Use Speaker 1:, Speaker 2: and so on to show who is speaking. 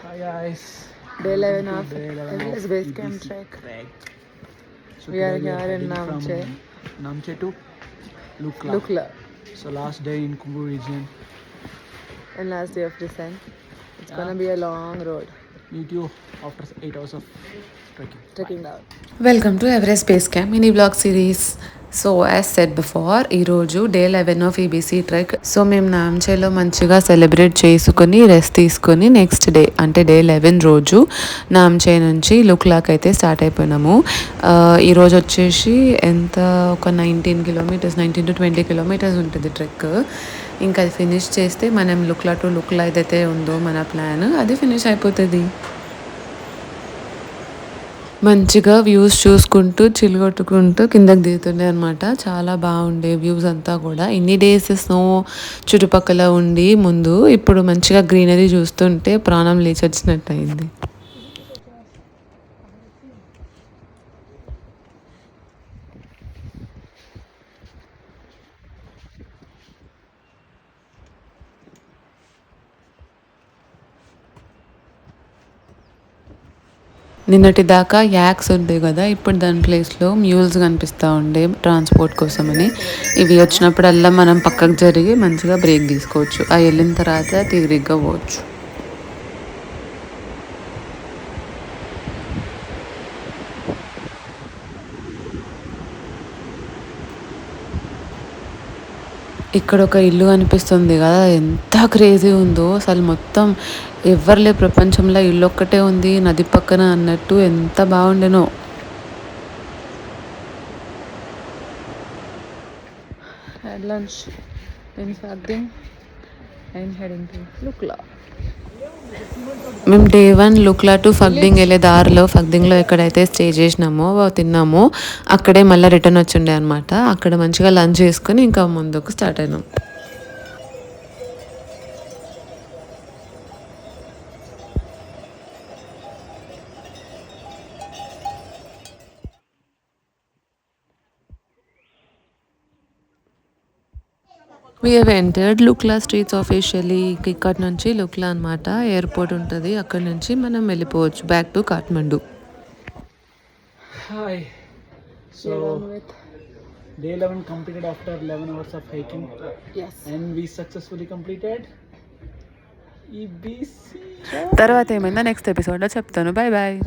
Speaker 1: Hi guys.
Speaker 2: Day 11
Speaker 1: Welcome
Speaker 2: of
Speaker 1: to day 11
Speaker 2: Everest
Speaker 1: of
Speaker 2: Base Camp
Speaker 1: EBC
Speaker 2: trek.
Speaker 1: trek. So
Speaker 2: We are
Speaker 1: today we are
Speaker 2: here in
Speaker 1: heading from
Speaker 2: Namche,
Speaker 1: Namche to Lukla.
Speaker 2: Lukla,
Speaker 1: So last day in Kumbu region.
Speaker 2: and last day of descent. It's
Speaker 1: Yeah.
Speaker 2: gonna be a long road,
Speaker 1: Meet you after 8 hours of trekking.
Speaker 2: trekking down.
Speaker 3: Welcome to Everest base camp mini blog series. So as said before ఈరోజు day 11 of EBC trek. So మేము నామ్చేలో మంచిగా celebrate చేసుకుని rest తీసుకుని next day అంటే day 11 రోజు నామ్చే నుంచి లుక్లాక్ అయితే స్టార్ట్ అయిపోయినాము. ఈరోజు వచ్చేసి ఎంత ఒక 19 కిలోమీటర్స్ 19 to 20 కిలోమీటర్స్ ఉంటుంది ట్రెక్. ఇంకా అది ఫినిష్ చేస్తే మనం లుక్లా టు లుక్లా ఏదైతే ఉందో మన ప్లాన్ అది ఫినిష్ అయిపోతుంది. మంచిగా వ్యూస్ చూసుకుంటూ చిలుగొట్టుకుంటూ కిందకి దిగుతుండే అనమాట. చాలా బాగుండే వ్యూస్ అంతా కూడా. ఇన్ని డేస్ స్నో చుట్టుపక్కల ఉండి ముందు ఇప్పుడు మంచిగా గ్రీనరీ చూస్తుంటే ప్రాణం లేచి వచ్చినట్టు అయింది. నిన్నటి దాకా యాక్స్ ఉండే కదా, ఇప్పుడు దాని ప్లేస్లో మ్యూల్స్ కనిపిస్తూ ఉండే ట్రాన్స్పోర్ట్ కోసమని. ఇవి వచ్చినప్పుడల్లా మనం పక్కకు జరిగి మంచిగా బ్రేక్ తీసుకోవచ్చు. ఆ వెళ్ళిన తర్వాత తిరిగ్గా పోవచ్చు. ఇక్కడ ఒక ఇల్లు కనిపిస్తుంది కదా, ఎంత క్రేజీ ఉందో అసలు. మొత్తం ఎవ్వరులే ప్రపంచంలో ఇల్లు ఒక్కటే ఉంది నది పక్కన అన్నట్టు ఎంత బాగుండేనో.
Speaker 2: Had lunch in Sagding and heading to Lukla.
Speaker 3: మేము డే 1 లుక్లా టు ఫగ్డింగ్ వెళ్ళే దారిలో ఫగ్డింగ్లో ఎక్కడైతే స్టే చేసినామో తిన్నామో అక్కడే మళ్ళీ రిటర్న్ వచ్చిండే అనమాట. అక్కడ మంచిగా లంచ్ చేసుకుని ఇంకా ముందుకు స్టార్ట్ అయినాం. We have entered Lukla streets officially. ఇక్కడ నుంచి లుక్లా అనమాట ఎయిర్పోర్ట్ ఉంటుంది, అక్కడ నుంచి మనం వెళ్ళిపోవచ్చు back to Kathmandu.
Speaker 1: Hi.
Speaker 2: We are done
Speaker 1: So
Speaker 2: with.
Speaker 1: day 11 completed after 11 hours of hiking.
Speaker 2: Yes.
Speaker 1: And we successfully completed EBC.
Speaker 3: తర్వాత ఏమైందో నెక్స్ట్ ఎపిసోడ్లో చెప్తాను. Bye bye.